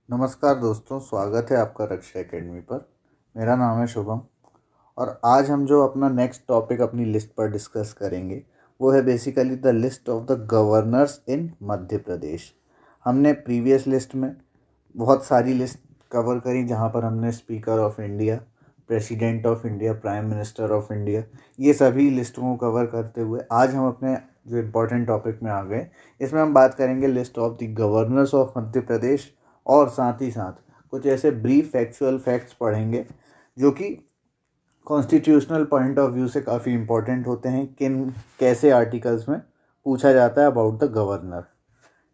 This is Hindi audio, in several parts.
नमस्कार दोस्तों, स्वागत है आपका रक्षा एकेडमी पर। मेरा नाम है शुभम और आज हम जो अपना नेक्स्ट टॉपिक अपनी लिस्ट पर डिस्कस करेंगे वो है basically the list of the governors in Madhya Pradesh. हमने प्रीवियस लिस्ट में बहुत सारी लिस्ट कवर करी जहाँ पर हमने speaker of India, president of India, prime minister of India, ये सभी लिस्टों को कवर करते हुए आज हम अपने जो इम्पोर्टेंट टॉपिक में आ गए। इसमें हम बात करेंगे list of the governors of Madhya Pradesh और साथ ही साथ कुछ ऐसे ब्रीफ फैक्चुअल फैक्ट्स पढ़ेंगे जो कि कॉन्स्टिट्यूशनल पॉइंट ऑफ व्यू से काफ़ी इंपॉर्टेंट होते हैं। किन कैसे आर्टिकल्स में पूछा जाता है अबाउट द गवर्नर।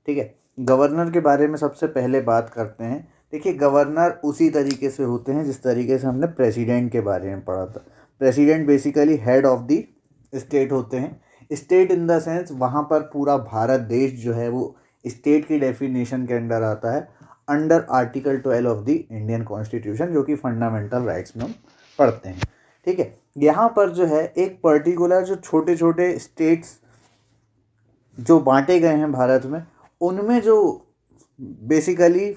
ठीक है, गवर्नर के बारे में सबसे पहले बात करते हैं। देखिए, गवर्नर उसी तरीके से होते हैं जिस तरीके से हमने प्रेसिडेंट के बारे में पढ़ा था। President basically head of the state होते हैं। स्टेट इन द सेंस वहाँ पर पूरा भारत देश जो है वो स्टेट की डेफिनेशन के अंडर आता है, under article 12 of the Indian constitution, जो कि फंडामेंटल राइट्स में हम पढ़ते हैं। ठीक है, यहाँ पर जो है एक पर्टिकुलर जो छोटे छोटे स्टेट्स जो बांटे गए हैं भारत में, उनमें जो बेसिकली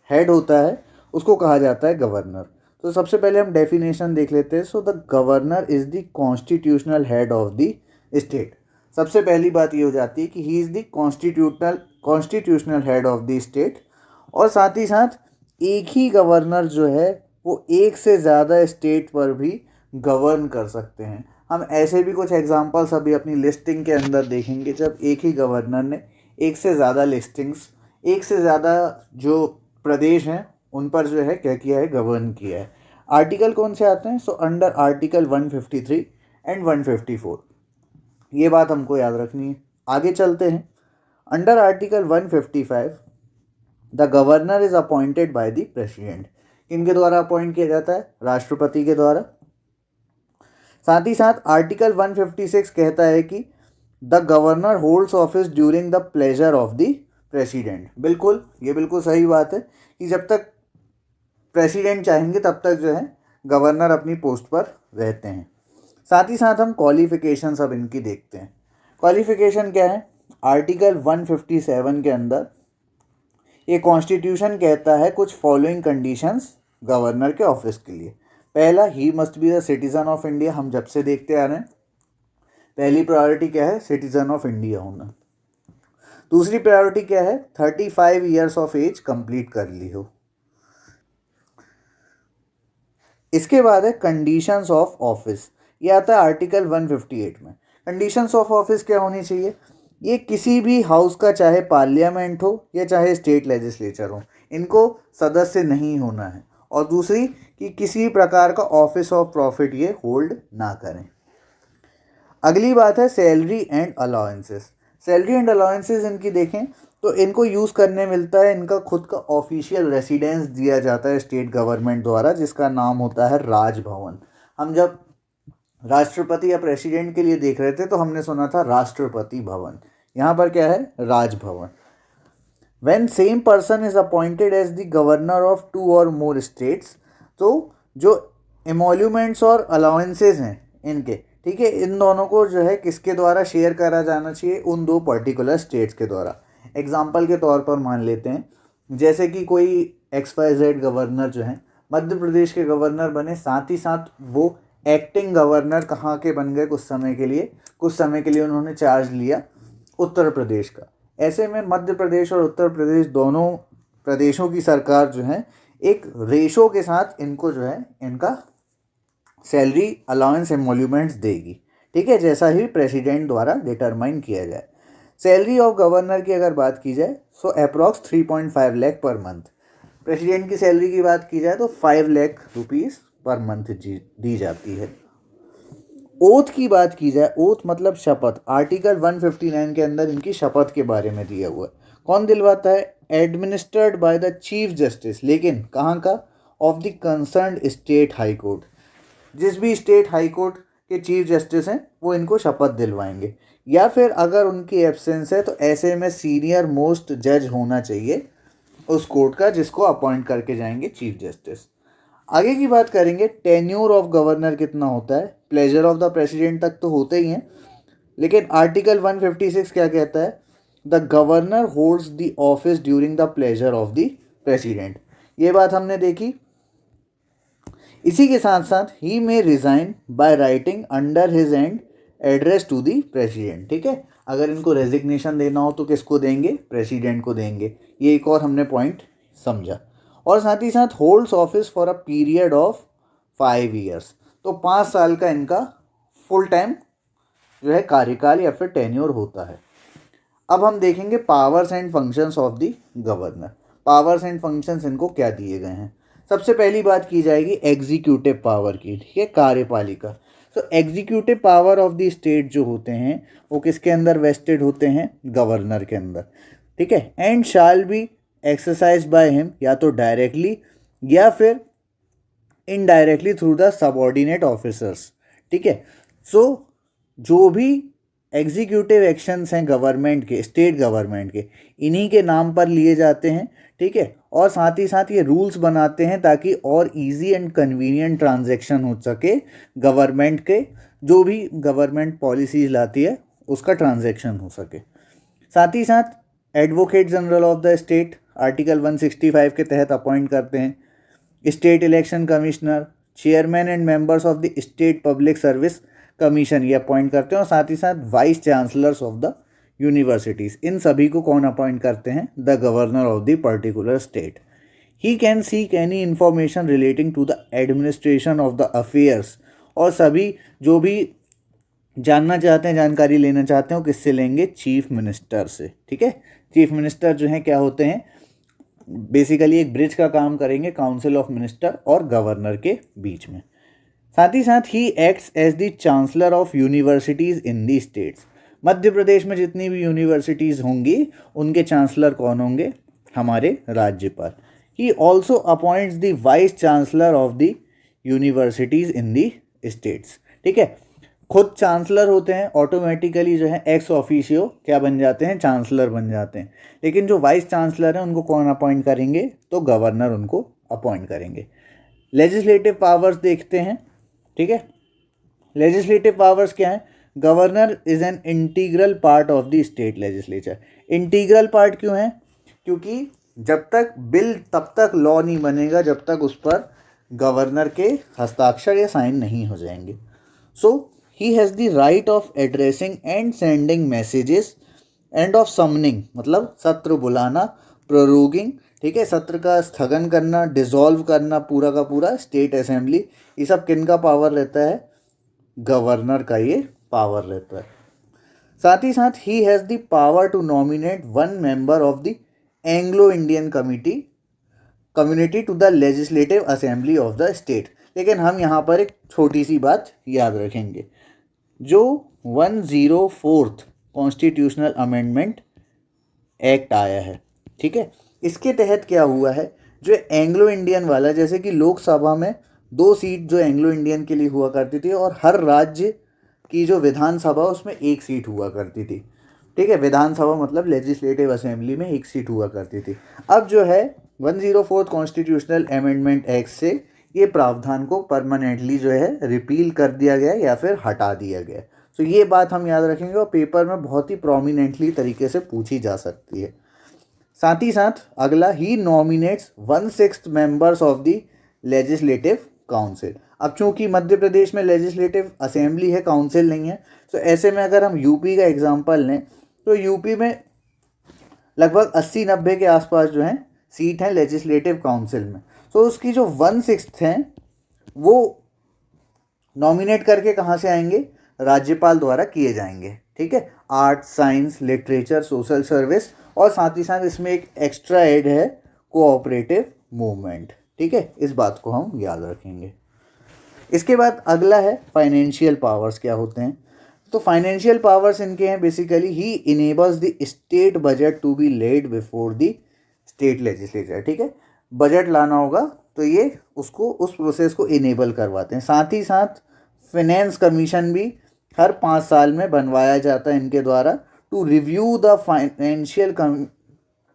हेड होता है उसको कहा जाता है गवर्नर। तो सबसे पहले हम डेफिनेशन देख लेते हैं। So the governor is the constitutional head of the state. सबसे पहली बात ये हो जाती है कि he is the constitutional head of the state. और साथ ही साथ एक ही गवर्नर जो है वो एक से ज़्यादा स्टेट पर भी गवर्न कर सकते हैं। हम ऐसे भी कुछ एग्जांपल्स अभी अपनी लिस्टिंग के अंदर देखेंगे जब एक ही गवर्नर ने एक से ज़्यादा लिस्टिंग्स, एक से ज़्यादा जो प्रदेश हैं उन पर जो है क्या किया है, गवर्न किया है। आर्टिकल कौन से आते हैं? सो अंडर आर्टिकल 153 एंड 154, ये बात हमको याद रखनी है। आगे चलते हैं। Under article 155 the governor is appointed by the president. किनके द्वारा अपॉइंट किया जाता है? राष्ट्रपति के द्वारा। साथ ही साथ आर्टिकल 156 कहता है कि the governor holds office during the pleasure of the president. बिल्कुल, ये बिल्कुल सही बात है कि जब तक प्रेसिडेंट चाहेंगे तब तक जो है गवर्नर अपनी पोस्ट पर रहते हैं। साथ ही साथ हम क्वालिफिकेशन अब इनकी देखते हैं। क्वालिफिकेशन क्या है? आर्टिकल 157 के अंदर ये कॉन्स्टिट्यूशन कहता है कुछ फॉलोइंग कंडीशंस गवर्नर के ऑफिस के लिए। पहला, he must be the citizen of India. हम जब से देखते आ रहे हैं पहली प्रायोरिटी क्या है? सिटीजन ऑफ इंडिया होना। दूसरी प्रायोरिटी क्या है? 35 ईयर्स ऑफ एज कंप्लीट कर ली हो। इसके बाद है कंडीशंस ऑफ ऑफिस। ये आता है आर्टिकल 158 में। कंडीशंस ऑफ ऑफिस क्या होनी चाहिए? ये किसी भी हाउस का, चाहे पार्लियामेंट हो या चाहे स्टेट लेजिस्लेचर हो, इनको सदस्य नहीं होना है। और दूसरी कि किसी प्रकार का ऑफिस ऑफ प्रॉफिट ये होल्ड ना करें। अगली बात है salary and allowances. Salary and allowances इनकी देखें तो इनको यूज़ करने मिलता है, इनका खुद का ऑफिशियल रेसिडेंस दिया जाता है स्टेट गवर्नमेंट द्वारा, जिसका नाम होता है राजभवन। हम जब राष्ट्रपति या प्रेसिडेंट के लिए देख रहे थे तो हमने सुना था राष्ट्रपति भवन, यहाँ पर क्या है? Raj Bhavan. When same person is appointed as the governor of 2 or more states, तो जो एमोल्यूमेंट्स और अलाउंसेस हैं इनके, ठीक है, इन दोनों को जो है किसके द्वारा शेयर करा जाना चाहिए? उन दो पर्टिकुलर स्टेट्स के द्वारा। एग्जाम्पल के तौर पर मान लेते हैं, जैसे कि कोई XYZ गवर्नर जो है मध्य प्रदेश के गवर्नर बने, साथ ही साथ वो एक्टिंग गवर्नर कहाँ के बन गए? कुछ समय के लिए उन्होंने चार्ज लिया उत्तर प्रदेश का। ऐसे में मध्य प्रदेश और उत्तर प्रदेश दोनों प्रदेशों की सरकार जो है एक रेशो के साथ इनको जो है इनका सैलरी अलाउंस एमोल्यूमेंट्स देगी। ठीक है, जैसा ही प्रेसिडेंट द्वारा डिटरमाइन किया जाए। सैलरी ऑफ गवर्नर की अगर बात की जाए सो approx 3.5 lakh per month. President की सैलरी की बात की जाए तो 5 लाख रुपीज़ पर मंथ दी जाती है। ओथ की बात की जाए, ओथ मतलब शपथ, आर्टिकल 159 के अंदर इनकी शपथ के बारे में दिया हुआ है। कौन दिलवाता है? Administered by the chief justice. लेकिन कहाँ का? Of the concerned state high court. जिस भी स्टेट हाई कोर्ट के चीफ जस्टिस हैं वो इनको शपथ दिलवाएंगे। या फिर अगर उनकी एब्सेंस है तो ऐसे में सीनियर मोस्ट जज होना चाहिए उस कोर्ट का, जिसको अपॉइंट करके जाएंगे चीफ जस्टिस। आगे की बात करेंगे, टेन्योर ऑफ गवर्नर कितना होता है? प्लेजर ऑफ द प्रेसिडेंट तक तो होते ही हैं, लेकिन आर्टिकल 156 क्या कहता है? The governor holds the office during the pleasure of the president. ये बात हमने देखी। इसी के साथ साथ ही may resign by writing under his hand address to the president. ठीक है, अगर इनको रेजिग्नेशन देना हो तो किसको देंगे? प्रेसिडेंट को देंगे। ये एक और हमने पॉइंट समझा। और साथ ही साथ holds office for a period of 5 years, तो 5 साल का इनका फुल टाइम जो है कार्यकाल या फिर टेन्योर होता है। अब हम देखेंगे powers and functions of the governor. Powers and functions इनको क्या दिए गए हैं? सबसे पहली बात की जाएगी एग्जीक्यूटिव पावर की। ठीक है, कार्यपालिका। तो executive power of the state जो होते हैं वो किसके अंदर वेस्टेड होते हैं? गवर्नर के अंदर। ठीक है, and shall be exercise by him, या तो डायरेक्टली या फिर indirectly through the subordinate officers. ठीक है, सो जो भी एग्जीक्यूटिव एक्शंस हैं गवर्नमेंट के, स्टेट गवर्नमेंट के, इन्हीं के नाम पर लिए जाते हैं। ठीक है, और साथ ही साथ ये रूल्स बनाते हैं ताकि और इजी एंड कन्वीनियंट ट्रांजैक्शन हो सके। गवर्नमेंट के जो भी गवर्नमेंट पॉलिसीज लाती है उसका ट्रांजैक्शन हो सके। साथ ही साथ advocate general of the state article 165 के तहत अपॉइंट करते हैं। State election commissioner, chairman and members of the state public service commission ये अपॉइंट करते हैं। और साथ ही साथ vice chancellors of the universities, इन सभी को कौन अपॉइंट करते हैं? The governor of the particular state. He can seek any information relating to the administration of the affairs, और सभी जो भी जानना चाहते हैं, जानकारी लेना चाहते हैं, वो किससे लेंगे? चीफ मिनिस्टर से। ठीक है, चीफ मिनिस्टर जो हैं क्या होते हैं? बेसिकली एक ब्रिज का काम करेंगे काउंसिल ऑफ मिनिस्टर और गवर्नर के बीच में। साथ ही साथ he acts as the chancellor of universities in the states. Madhya Pradesh में जितनी भी यूनिवर्सिटीज़ होंगी उनके चांसलर कौन होंगे? हमारे राज्यपाल। He also appoints the vice chancellor of the universities in the states. ठीक है, खुद चांसलर होते हैं, ऑटोमेटिकली जो है एक्स ऑफिशियो क्या बन जाते हैं? चांसलर बन जाते हैं। लेकिन जो वाइस चांसलर हैं उनको कौन अपॉइंट करेंगे? तो गवर्नर उनको अपॉइंट करेंगे। लेजिस्लेटिव पावर्स देखते हैं। ठीक है, लेजिस्लेटिव पावर्स क्या है? Governor is an integral part of the state legislature. Integral part क्यों है? क्योंकि जब तक बिल तब तक लॉ नहीं बनेगा जब तक उस पर गवर्नर के हस्ताक्षर या साइन नहीं हो जाएंगे। So he has the right of addressing and sending messages and of summoning, मतलब सत्र बुलाना, प्रोरोगिंग, ठीक है, सत्र का स्थगन करना, डिसॉल्व करना पूरा का पूरा स्टेट असेंबली, ये सब किन का पावर रहता है? गवर्नर का ये पावर रहता है। साथ ही साथ ही has the power to nominate 1 member of the Anglo Indian community to the legislative assembly of the state. लेकिन हम यहाँ पर एक छोटी सी बात याद रखेंगे, जो 104th कॉन्स्टिट्यूशनल अमेंडमेंट एक्ट आया है, ठीक है, इसके तहत क्या हुआ है? जो एंग्लो इंडियन वाला, जैसे कि लोकसभा में 2 सीट जो एंग्लो इंडियन के लिए हुआ करती थी और हर राज्य की जो विधानसभा उसमें 1 सीट हुआ करती थी। ठीक है, विधानसभा मतलब लेजिस्लेटिव असेंबली में 1 सीट हुआ करती थी। अब जो है 104th कॉन्स्टिट्यूशनल अमेंडमेंट एक्ट से ये प्रावधान को परमानेंटली जो है रिपील कर दिया गया या फिर हटा दिया गया। तो ये बात हम याद रखेंगे और पेपर में बहुत ही प्रोमिनेंटली तरीके से पूछी जा सकती है। साथ ही साथ अगला, he nominates 1/6 members of the legislative council. अब चूंकि मध्य प्रदेश में लेजिस्लेटिव असेंबली है, काउंसिल नहीं है, तो ऐसे में अगर हम यूपी का एग्जांपल लें तो यूपी में लगभग 80-90 के आसपास जो हैं सीट हैं लेजिस्लेटिव काउंसिल में। तो उसकी जो 1/6 हैं वो नॉमिनेट करके कहाँ से आएंगे? राज्यपाल द्वारा किए जाएंगे। ठीक है, art, science, literature, social service, और साथ ही साथ इसमें एक एक्स्ट्रा एड है कोऑपरेटिव मूवमेंट। ठीक है, इस बात को हम याद रखेंगे। इसके बाद अगला है फाइनेंशियल पावर्स क्या होते हैं। तो फाइनेंशियल पावर्स इनके हैं basically, he enables the state budget to be laid before the state legislature. ठीक है, बजट लाना होगा तो ये उसको उस प्रोसेस को इनेबल करवाते हैं। साथ ही साथ फाइनेंस कमीशन भी हर 5 साल में बनवाया जाता है इनके द्वारा, to review the financial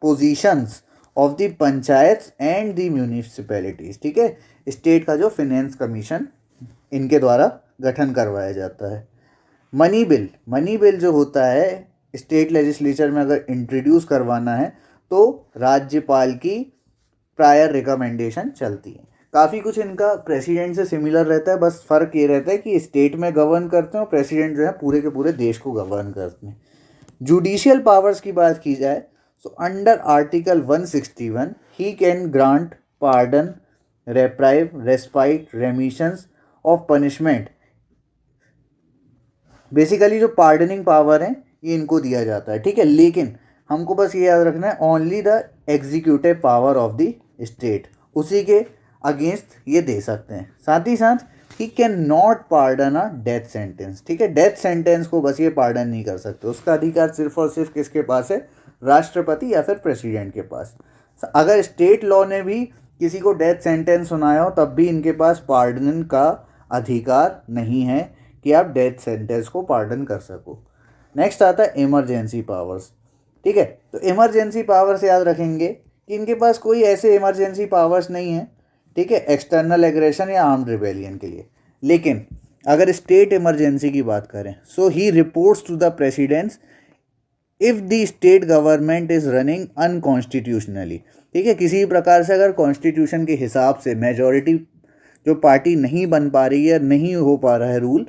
positions of the panchayat and the municipalities. ठीक है, स्टेट का जो फाइनेंस कमीशन इनके द्वारा गठन करवाया जाता है। मनी बिल जो होता है स्टेट लेजिस्लेचर में अगर इंट्रोड्यूस करवाना है तो राज्यपाल की प्रायर रिकमेंडेशन चलती है। काफ़ी कुछ इनका प्रेसिडेंट से सिमिलर रहता है, बस फ़र्क ये रहता है कि स्टेट में गवर्न करते हैं और प्रेसिडेंट जो है पूरे के पूरे देश को गवर्न करते हैं। जुडिशियल पावर्स की बात की जाए तो under article 161 he can grant pardon, reprieve, respite, remissions of punishment. Basically जो पार्डनिंग पावर है ये इनको दिया जाता है, ठीक है। लेकिन हमको बस ये याद रखना है only the executive power of the state, उसी के अगेंस्ट ये दे सकते हैं। साथ ही साथ he can not pardon a death sentence, ठीक है। डेथ सेंटेंस को बस ये पार्डन नहीं कर सकते, उसका अधिकार सिर्फ और सिर्फ किसके पास है, राष्ट्रपति या फिर प्रेसिडेंट के पास। अगर स्टेट लॉ ने भी किसी को डेथ सेंटेंस सुनाया हो तब भी इनके पास पार्डन का अधिकार नहीं है कि आप डेथ सेंटेंस को पार्डन कर सको। नेक्स्ट आता है इमरजेंसी पावर्स, ठीक है। तो इमरजेंसी पावर्स याद रखेंगे कि इनके पास कोई ऐसे इमरजेंसी पावर्स नहीं है, ठीक है, एक्सटर्नल एग्रेशन या आर्म्ड रिबेलियन के लिए। लेकिन अगर स्टेट इमरजेंसी की बात करें so he reports to the presidents if the state government is running unconstitutionally, ठीक है। किसी भी प्रकार से अगर कॉन्स्टिट्यूशन के हिसाब से मेजॉरिटी जो पार्टी नहीं बन पा रही है, नहीं हो पा रहा है रूल,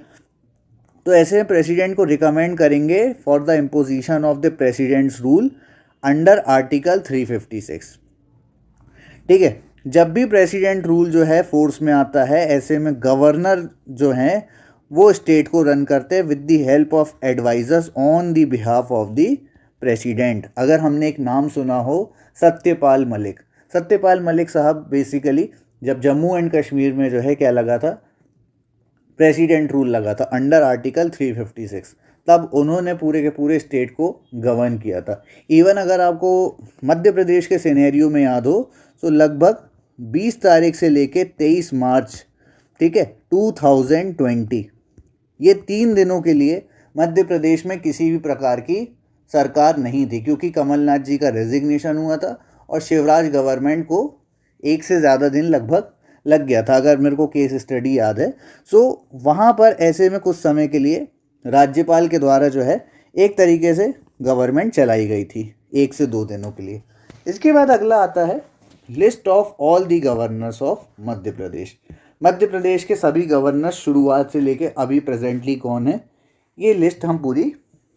तो ऐसे में प्रेसिडेंट को रिकमेंड करेंगे for the imposition of the presidents rule under article 356, ठीक है। जब भी प्रेसिडेंट रूल जो है फोर्स में आता है, ऐसे में गवर्नर जो हैं वो स्टेट को रन करते हैं with the help of advisers on the behalf of the president. अगर हमने एक नाम सुना हो सत्यपाल मलिक, सत्यपाल मलिक साहब बेसिकली जब जम्मू एंड कश्मीर में जो है क्या लगा था, प्रेसिडेंट रूल लगा था अंडर आर्टिकल 356, तब उन्होंने पूरे के पूरे स्टेट को गवर्न किया था। इवन अगर आपको मध्य प्रदेश के सिनेरियो में याद हो तो लगभग 20 तारीख से लेके 23 मार्च, ठीक है, 2020, ये 3 दिनों के लिए मध्य प्रदेश में किसी भी प्रकार की सरकार नहीं थी, क्योंकि कमलनाथ जी का रेजिग्नेशन हुआ था और शिवराज गवर्नमेंट को एक से ज़्यादा दिन लगभग लग गया था, अगर मेरे को केस स्टडी याद है। सो वहाँ पर ऐसे में कुछ समय के लिए राज्यपाल के द्वारा जो है एक तरीके से गवर्नमेंट चलाई गई थी 1 से 2 दिनों के लिए। इसके बाद अगला आता है list of all the governors of Madhya Pradesh. Madhya Pradesh के सभी गवर्नर्स शुरुआत से लेके अभी प्रेजेंटली कौन है, ये लिस्ट हम पूरी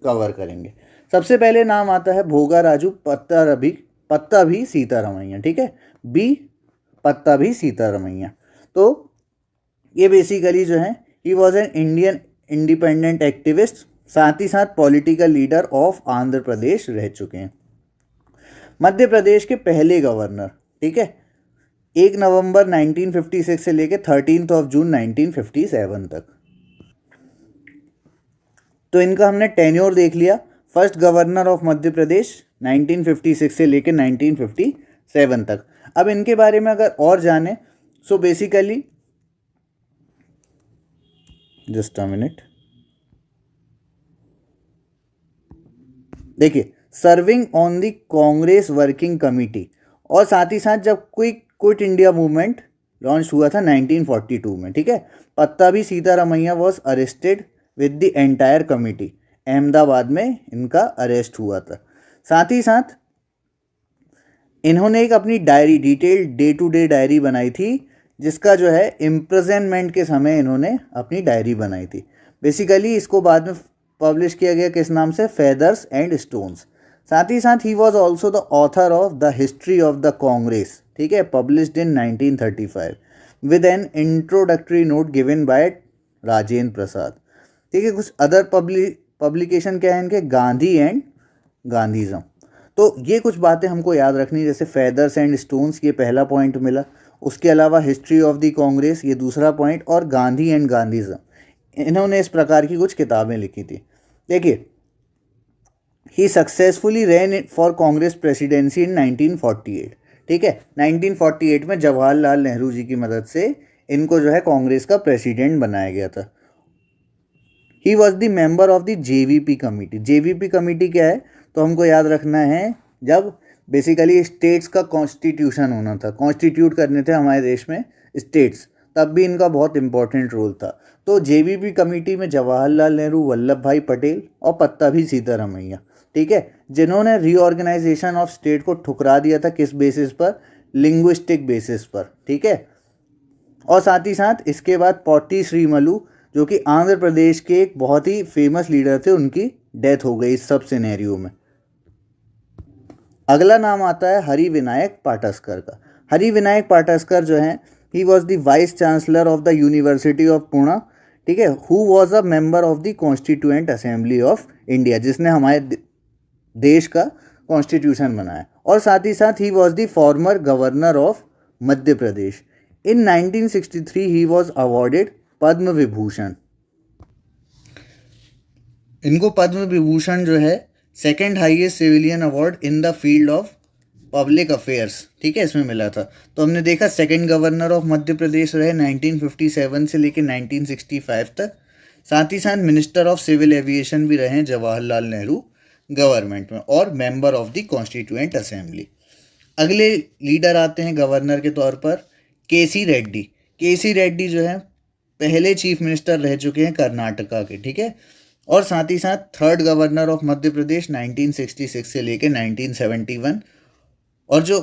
कवर करेंगे। सबसे पहले नाम आता है भोगा राजू पत्ताभी सीतारमैया, ठीक है, बी पत्ताभी सीतारमैया। तो ये बेसिकली जो है he was an Indian independent activist, साथ ही साथ political leader of Andhra Pradesh रह चुके हैं। मध्य प्रदेश के पहले गवर्नर, ठीक है, 1 नवंबर 1956 से लेकर 13 जून 1957 तक। तो इनका हमने टेन्योर देख लिया। फर्स्ट गवर्नर ऑफ मध्य प्रदेश 1956 से लेकर 1957 तक। अब इनके बारे में अगर और जाने so basically just a minute, देखिए, serving on the Congress working committee, और साथ ही साथ जब क्विट इंडिया मूवमेंट लॉन्च हुआ था 1942 में, ठीक है, Pattabhi Sitaramayya was arrested with the entire committee. Ahmedabad में इनका अरेस्ट हुआ था। साथ ही साथ इन्होंने एक अपनी diary, detailed day to day diary बनाई थी, जिसका जो है इम्प्रिजनमेंट के समय इन्होंने अपनी डायरी बनाई थी। बेसिकली इसको बाद में पब्लिश किया गया किस नाम से, फेदर्स एंड स्टोन्स। साथ ही साथ he was also the author of the history of the Congress, ठीक है, published in 1935 with an introductory note given by Rajendra Prasad, ठीक है। कुछ अदर पब्लिकेशन क्या है इनके, गांधी एंड गांधीज़म। तो ये कुछ बातें हमको याद रखनी, जैसे फेदर्स एंड स्टोन्स, ये पहला पॉइंट मिला। उसके अलावा हिस्ट्री ऑफ द कांग्रेस, ये दूसरा पॉइंट, और गांधी एंड गांधीज़म, इन्होंने इस प्रकार की कुछ किताबें लिखी थी। देखिए, he successfully ran for Congress presidency in 1948, ठीक है, 1948 में जवाहरलाल नेहरू जी की मदद से इनको जो है कांग्रेस का प्रेसिडेंट बनाया गया था। ही was the member of the JVP committee. JVP committee क्या है, तो हमको याद रखना है, जब बेसिकली स्टेट्स का कॉन्स्टिट्यूशन होना था, कॉन्स्टिट्यूट करने थे हमारे देश में स्टेट्स, तब भी इनका बहुत इंपॉर्टेंट रोल था। तो जेवीपी कमेटी में जवाहरलाल नेहरू, वल्लभ भाई पटेल और पत्ताभी सीतारमैया, ठीक है, जिन्होंने रीऑर्गेनाइजेशन ऑफ स्टेट को ठुकरा दिया था, किस बेसिस पर, लिंग्विस्टिक बेसिस पर, ठीक है। और साथ ही साथ इसके बाद पोट्टी श्रीमलू जो कि आंध्र प्रदेश के एक बहुत ही फेमस लीडर थे, उनकी डेथ हो गई इस सब सिनेरियो में। अगला नाम आता है हरि विनायक पाटस्कर का। हरि विनायक पाटस्कर जो हैं, he was the vice chancellor of the university of Pune, ठीक है, who was a member of the constituent assembly of India, जिसने हमारे देश का कॉन्स्टिट्यूशन बनाया। और साथ ही साथ he was the former governor of Madhya Pradesh. In 1963 he was awarded Padma Vibhushan. इनको पद्म विभूषण जो है second highest civilian award in the field of public affairs, ठीक है, इसमें मिला था। तो हमने देखा second governor of Madhya Pradesh रहे 1957 से लेकर 1965 तक। साथ ही साथ मिनिस्टर ऑफ सिविल एविएशन भी रहे जवाहरलाल नेहरू गवर्नमेंट में, और member of the constituent assembly. अगले लीडर आते हैं गवर्नर के तौर पर के.सी. रेड्डी। के.सी. रेड्डी जो है पहले चीफ मिनिस्टर रह चुके हैं कर्नाटका के, ठीक है। और साथ ही साथ थर्ड गवर्नर ऑफ मध्य प्रदेश 1966 से लेकर 1971। और जो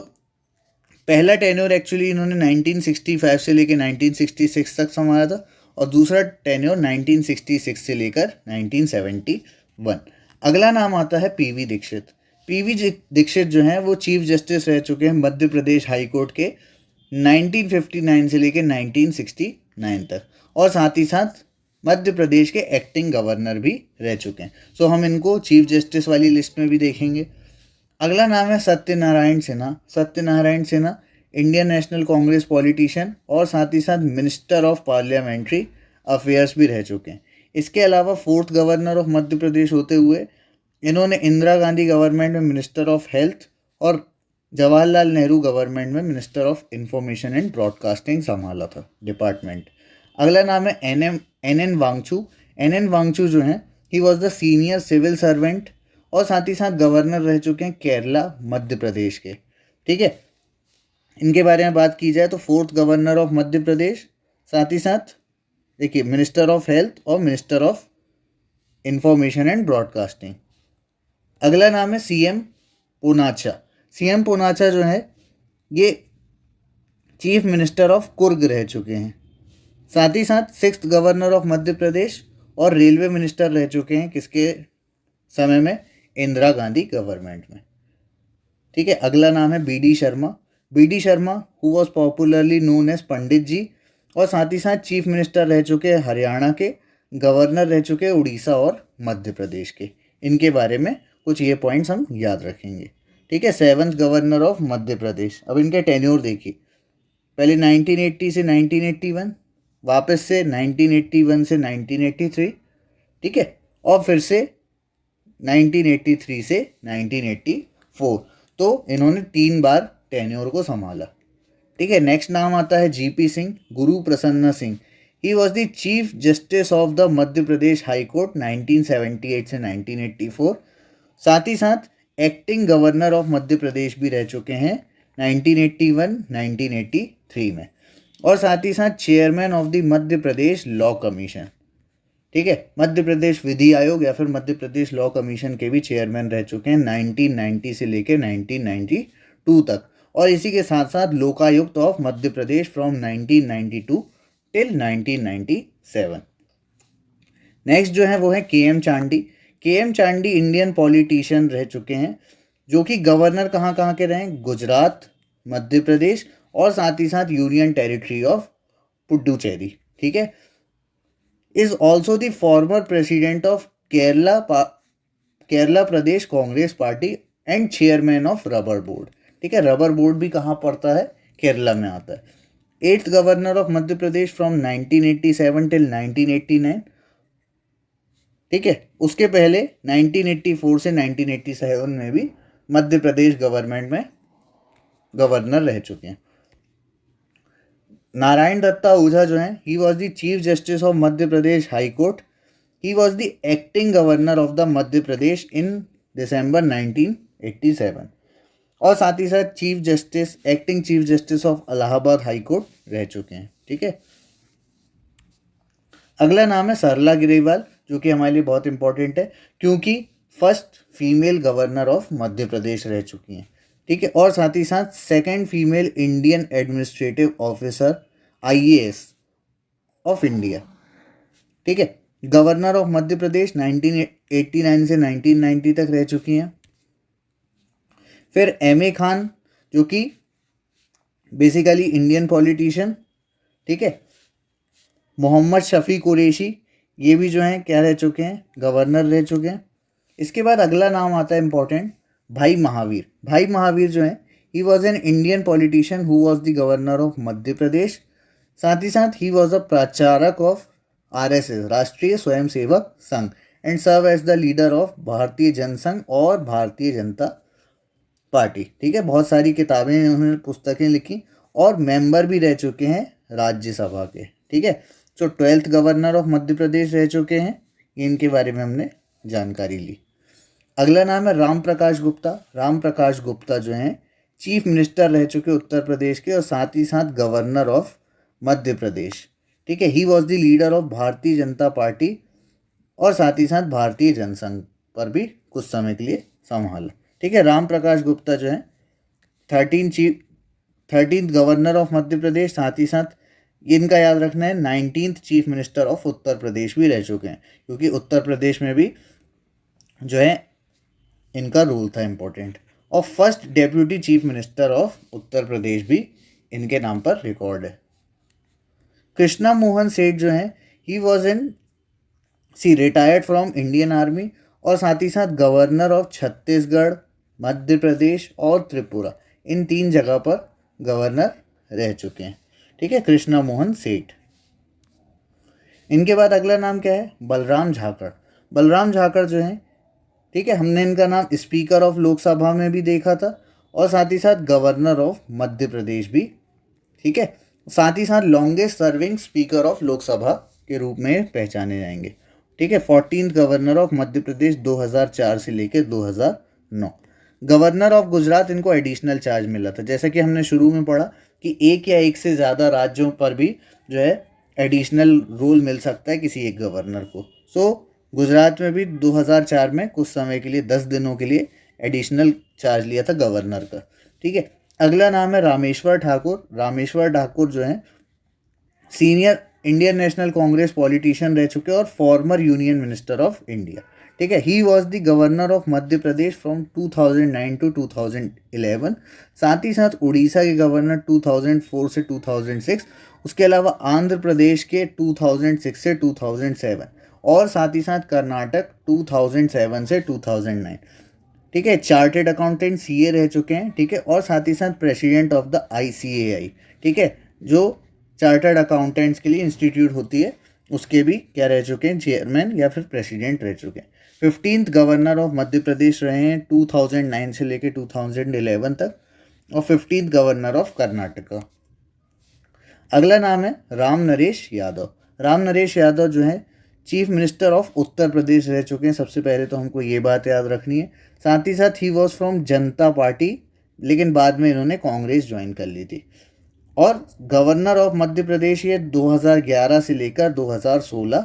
पहला टेन्योर एक्चुअली इन्होंने 1965 से लेकर 1966 तक संभाला था, और दूसरा टेन्योर 1966 से लेकर 1971। अगला नाम आता है पी.वी. दीक्षित। पी.वी. दीक्षित जो हैं वो चीफ जस्टिस रह चुके हैं मध्य प्रदेश हाई कोर्ट के 1959 से लेकर 1969 तक, और साथ ही साथ मध्य प्रदेश के एक्टिंग गवर्नर भी रह चुके हैं। सो हम इनको चीफ जस्टिस वाली लिस्ट में भी देखेंगे। अगला नाम है Satyanarayan Sinha. Satyanarayan Sinha Indian National Congress politician और साथ ही साथ मिनिस्टर ऑफ पार्लियामेंट्री अफेयर्स भी रह चुके हैं। इसके अलावा fourth governor of Madhya Pradesh होते हुए इन्होंने इंदिरा गांधी गवर्नमेंट में मिनिस्टर ऑफ हेल्थ और जवाहरलाल नेहरू गवर्नमेंट में minister of information and broadcasting संभाला था डिपार्टमेंट। अगला नाम है N N Wanchoo. N N Wanchoo जो हैं he was the senior civil servant और साथ ही साथ गवर्नर रह चुके हैं केरला मध्य प्रदेश के, ठीक है। इनके बारे में बात की जाए तो fourth governor of Madhya Pradesh, साथ ही साथ देखिए मिनिस्टर ऑफ हेल्थ और minister of information and broadcasting. अगला नाम है सीएम पूनाचा। सीएम पूनाचा जो है ये चीफ मिनिस्टर ऑफ कुर्ग रह चुके हैं। साथ ही साथ sixth governor of Madhya Pradesh और रेलवे मिनिस्टर रह चुके हैं किसके समय में, इंदिरा गांधी गवर्नमेंट में, ठीक है। अगला नाम है B D Sharma. B D Sharma who was popularly known as Pandit ji, और साथ ही साथ चीफ मिनिस्टर रह चुके हैं हरियाणा के, गवर्नर रह चुके हैं उड़ीसा और मध्य प्रदेश के। इनके बारे में कुछ ये पॉइंट्स हम याद रखेंगे, ठीक है। सेवंथ गवर्नर ऑफ मध्य प्रदेश। अब इनके टेन्योर देखिए, पहले 1980 से 1981, वापस से 1981 से 1983, ठीक है, और फिर से 1983 से 1984। तो इन्होंने 3 बार टेन्योर को संभाला, ठीक है। नेक्स्ट नाम आता है जीपी सिंह, गुरु प्रसन्न सिंह। ही was the chief justice of the Madhya Pradesh high court 1978 से 1984। साथ ही साथ एक्टिंग गवर्नर ऑफ मध्य प्रदेश भी रह चुके हैं 1981 1983 में, और साथ ही साथ chairman of the Madhya Pradesh law commission, ठीक है। मध्य प्रदेश विधि आयोग या फिर मध्य प्रदेश लॉ कमीशन के भी चेयरमैन रह चुके हैं 1990 से लेकर 1992 तक, और इसी के साथ साथ Lokayukta of Madhya Pradesh from 1992 till 1997। Next जो है वो है के एम चांडी। के एम चांडी इंडियन पॉलिटिशियन रह चुके हैं जो कि गवर्नर कहाँ कहाँ के रहे हैं, गुजरात, मध्य प्रदेश और साथ ही साथ यूनियन टेरिटरी ऑफ पुडुचेरी, ठीक है। Is also the former president of Kerala Pradesh Congress party and chairman of rubber board, ठीक है। रबर बोर्ड भी कहाँ पड़ता है, केरला में आता है। 8th governor of Madhya Pradesh from 1987 till 1989, ठीक है। उसके पहले 1984 से 1987 में भी मध्य प्रदेश गवर्नमेंट में गवर्नर रह चुके हैं। नारायण दत्ता ओझा जो हैं he was the chief justice of Madhya Pradesh high court. He was the acting governor of the Madhya Pradesh in December 1987, और साथ ही साथ acting chief justice of Allahabad high court रह चुके हैं, ठीक है। अगला नाम है सरला ग्रेवाल, जो कि हमारे लिए बहुत इंपॉर्टेंट है क्योंकि first female governor of Madhya प्रदेश रह चुकी हैं। ठीक है, और साथ ही साथ second female Indian administrative officer IAS of India. ठीक है, गवर्नर ऑफ मध्य प्रदेश 1989 से 1990 तक रह चुकी हैं। फिर MA खान जो कि बेसिकली इंडियन पॉलिटिशियन। ठीक है, मोहम्मद शफी कुरैशी ये भी जो हैं क्या रह चुके हैं, गवर्नर रह चुके हैं। इसके बाद अगला नाम आता है इंपॉर्टेंट, भाई महावीर। भाई महावीर जो है he was an Indian politician who was the governor of Madhya Pradesh. साथ ही साथ ही वॉज अ प्रचारक of RSS Rashtriya Swayamsevak Sangh and serve as the leader of Bharatiya Jana Sangh और भारतीय जनता पार्टी। ठीक है, बहुत सारी किताबें उन्होंने पुस्तकें लिखी और मेंबर भी रह चुके हैं राज्यसभा के। ठीक है, जो 12th गवर्नर ऑफ मध्य प्रदेश रह चुके हैं, इनके बारे में हमने जानकारी ली। अगला नाम है राम प्रकाश गुप्ता। राम प्रकाश गुप्ता जो हैं चीफ मिनिस्टर रह चुके उत्तर प्रदेश के और साथ ही साथ गवर्नर ऑफ मध्य प्रदेश। ठीक है, he was the leader of Bharatiya Janata party और साथ ही साथ भारतीय जनसंघ पर भी कुछ समय के लिए संभाला। ठीक है, राम प्रकाश गुप्ता जो है 13th governor of Madhya Pradesh, साथ ही साथ इनका याद रखना है 19th chief minister of Uttar Pradesh भी रह चुके हैं, क्योंकि उत्तर प्रदेश में भी जो है इनका रोल था इम्पोर्टेंट। और first deputy chief minister of Uttar Pradesh भी इनके नाम पर रिकॉर्ड है। कृष्णा मोहन सेठ जो हैं he was N retired from Indian army और साथ ही साथ गवर्नर ऑफ छत्तीसगढ़, मध्य प्रदेश और त्रिपुरा, इन 3 जगह पर गवर्नर रह चुके हैं। ठीक है, कृष्णा मोहन सेठ। इनके बाद अगला नाम क्या है, बलराम झाकड़। बलराम झाकड़ जो है, ठीक है, हमने इनका नाम स्पीकर ऑफ लोकसभा में भी देखा था और साथ ही साथ गवर्नर ऑफ मध्य प्रदेश भी। ठीक है, साथ ही साथ longest serving speaker of Lok Sabha के रूप में पहचाने जाएंगे। ठीक है, 14th गवर्नर ऑफ मध्य प्रदेश 2004 से लेकर 2009। गवर्नर ऑफ गुजरात, इनको एडिशनल चार्ज मिला था, जैसा कि हमने शुरू में पढ़ा कि एक या एक से ज़्यादा राज्यों पर भी जो है एडिशनल रोल मिल सकता है किसी एक गवर्नर को। सो गुजरात में भी 2004 में कुछ समय के लिए 10 दिनों के लिए एडिशनल चार्ज लिया था गवर्नर का। ठीक है, अगला नाम है रामेश्वर ठाकुर। रामेश्वर ठाकुर जो है senior Indian National Congress politician रह चुके हैं और former union minister of India. ठीक है, he was the governor of Madhya Pradesh from 2009 to 2011। साथ ही साथ उड़ीसा के गवर्नर 2004 से 2006, उसके अलावा आंध्र प्रदेश के 2006 से 2007 और साथ ही साथ कर्नाटक 2007 से 2009। ठीक है, चार्टेड अकाउंटेंट CA रह चुके हैं। ठीक है, और साथ ही साथ प्रेसिडेंट ऑफ द ICAI। ठीक है, जो चार्टर्ड अकाउंटेंट्स के लिए इंस्टीट्यूट होती है, उसके भी क्या रह चुके हैं, चेयरमैन या फिर प्रेसिडेंट रह चुके हैं। 15th governor of Madhya Pradesh रहे हैं 2009 से लेकर 2011 तक और 15th गवर्नर ऑफ कर्नाटका। अगला नाम है राम नरेश यादव। राम नरेश यादव जो है चीफ मिनिस्टर ऑफ उत्तर प्रदेश रह चुके हैं। सबसे पहले तो हमको ये बात याद रखनी है। साथ ही साथ he was from Janata party, लेकिन बाद में इन्होंने कांग्रेस ज्वाइन कर ली थी। और गवर्नर ऑफ मध्य प्रदेश ये 2011 से लेकर 2016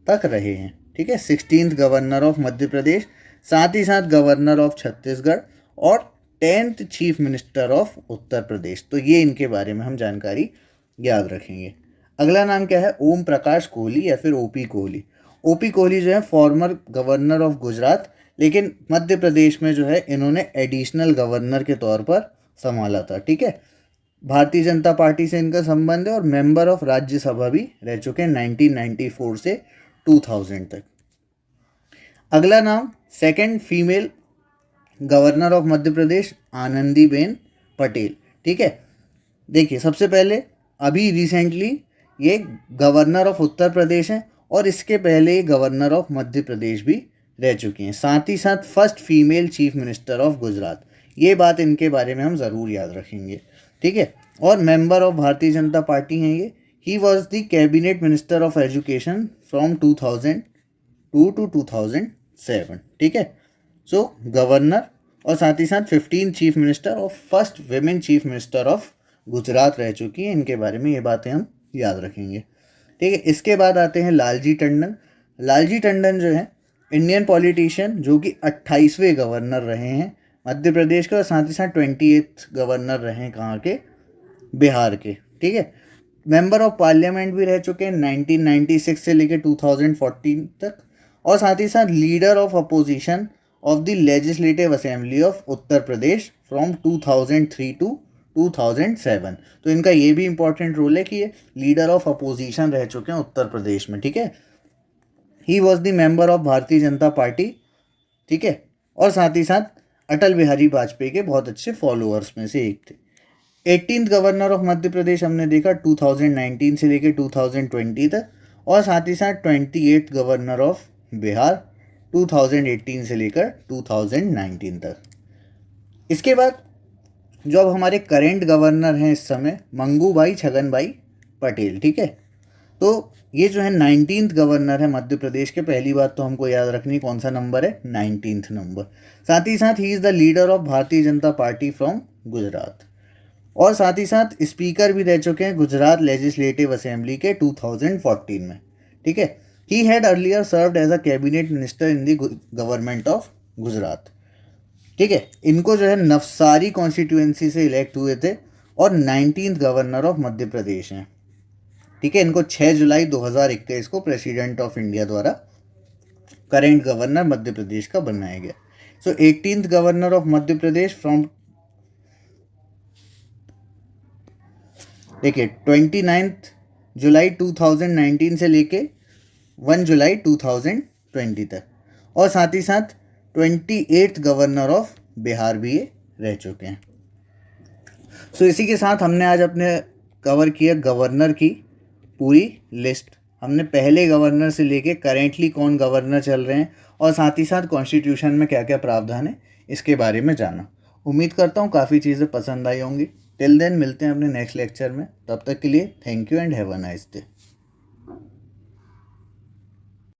तक रहे हैं। ठीक है, 16th governor of Madhya Pradesh, साथ ही साथ गवर्नर ऑफ छत्तीसगढ़ और 10th chief minister of Uttar प्रदेश। तो ये इनके बारे में हम जानकारी याद रखेंगे। अगला नाम क्या है, ओम प्रकाश कोहली या फिर OP कोहली। OP कोहली जो है फॉर्मर गवर्नर ऑफ गुजरात, लेकिन मध्य प्रदेश में जो है इन्होंने एडिशनल गवर्नर के तौर पर संभाला था। ठीक है, भारतीय जनता पार्टी से इनका संबंध है और मेंबर ऑफ राज्यसभा भी रह चुके हैं 1994 से 2000 तक। अगला नाम second female governor of Madhya प्रदेश आनंदीबेन पटेल। ठीक है, देखिए सबसे पहले अभी रिसेंटली ये गवर्नर ऑफ उत्तर प्रदेश हैं और इसके पहले गवर्नर ऑफ मध्य प्रदेश भी रह चुकी हैं। साथ ही साथ first female chief minister of Gujarat, ये बात इनके बारे में हम ज़रूर याद रखेंगे। ठीक है, और मेंबर ऑफ भारतीय जनता पार्टी हैं ये। He was the cabinet minister of education from 2002 to 2007। ठीक है, सो गवर्नर और साथ ही साथ 15 चीफ मिनिस्टर और first women chief minister of Gujarat रह चुकी हैं। इनके बारे में ये बातें हम याद रखेंगे। ठीक है, इसके बाद आते हैं लालजी टंडन। लालजी टंडन जो है इंडियन पॉलिटिशियन जो कि 28वें गवर्नर रहे हैं मध्य प्रदेश के, और साथ ही साथ 28 गवर्नर रहे कहाँ के, बिहार के, ठीक है। मेंबर ऑफ पार्लियामेंट भी रह चुके हैं 1996 से लेकर 2014 तक, और साथ ही साथ leader of opposition of the legislative assembly of Uttar Pradesh from 2003 to 2007। तो इनका ये भी इंपॉर्टेंट रोल है कि ये लीडर ऑफ अपोजिशन रह चुके हैं उत्तर प्रदेश में, ठीक है। He was the member of Bharatiya Janata party, ठीक है, और साथ ही साथ अटल बिहारी वाजपेयी के बहुत अच्छे फॉलोअर्स में से एक थे। 18th governor of Madhya Pradesh हमने देखा 2019 से लेकर 2020 तक, और साथ ही साथ 28th गवर्नर ऑफ बिहार 2018 से लेकर 2019 तक। इसके बाद जो अब हमारे करेंट गवर्नर हैं इस समय, मंगू भाई छगन भाई पटेल, ठीक है। तो ये जो है 19th गवर्नर है मध्य प्रदेश के। पहली बात तो हमको याद रखनी कौन सा नंबर है, 19th नंबर। साथ ही साथ he is the leader of Bharatiya Janata party from Gujarat, और साथ ही साथ स्पीकर भी रह चुके हैं गुजरात लेजिस्लेटिव असेंबली के 2014 में, ठीक है। He had earlier served as a cabinet minister in the government of Gujarat, ठीक है। इनको जो है नवसारी कॉन्स्टिट्यूएंसी से इलेक्ट हुए थे और 19th गवर्नर ऑफ मध्य प्रदेश हैं, ठीक है। इनको 6 जुलाई 2021 को प्रेसिडेंट ऑफ इंडिया द्वारा करेंट गवर्नर मध्य प्रदेश का बनाया गया। सो 18th governor of Madhya Pradesh from, देखिए 29 जुलाई 2019 से लेके 1 जुलाई 2020 तक, और साथ ही साथ 28th गवर्नर ऑफ बिहार भी ये रह चुके हैं। सो इसी के साथ हमने आज अपने कवर किया गवर्नर की पूरी लिस्ट। हमने पहले गवर्नर से लेके करेंटली कौन गवर्नर चल रहे हैं, और साथ ही साथ कॉन्स्टिट्यूशन में क्या क्या प्रावधान है इसके बारे में जाना। उम्मीद करता हूँ काफ़ी चीज़ें पसंद आई होंगी। टिल देन मिलते हैं अपने नेक्स्ट लेक्चर में, तब तक के लिए thank you and have a nice day.